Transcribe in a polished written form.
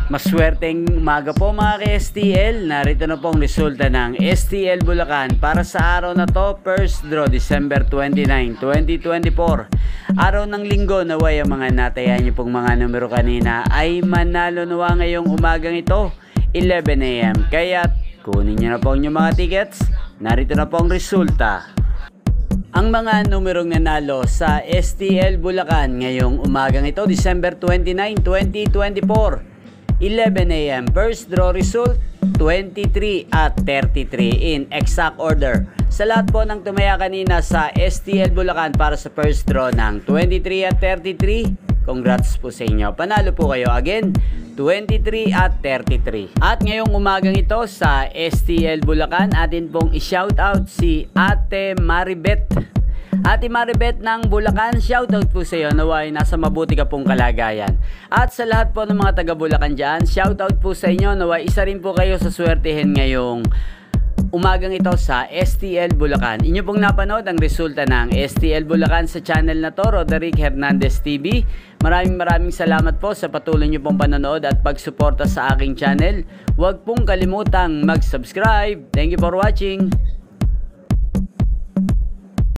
Maswerteng umaga po mga ka-STL. Narito na po ang resulta ng STL Bulacan para sa araw na to, first draw December 29, 2024. Araw ng linggo, naway ang mga natayan niyo pong mga numero kanina ay manalo nawa ngayong umagang ito 11 AM. Kaya kunin niyo na po ang inyong mga tickets. Narito na po ang resulta. Ang mga numerong nanalo sa STL Bulacan ngayong umagang ito December 29, 2024. 11 AM, first draw result 23 at 33 in exact order. Sa lahat po ng tumaya kanina sa STL Bulacan para sa first draw ng 23 at 33, congrats po sa inyo. Panalo po kayo again, 23 at 33. At ngayong umagang ito sa STL Bulacan, atin pong i-shoutout si Ate Maribet. Ate Maribet ng Bulacan, shoutout po sa iyo, naway nasa mabuti ka pong kalagayan. At sa lahat po ng mga taga Bulacan dyan, shoutout po sa inyo, naway isa rin po kayo sa swertihin ngayong umagang ito sa STL Bulacan. Inyo pong napanood ang resulta ng STL Bulacan sa channel na to, Roderick Hernandez TV. Maraming salamat po sa patuloy nyo pong panonood at pagsuporta sa aking channel. Huwag pong kalimutang mag-subscribe. Thank you for watching.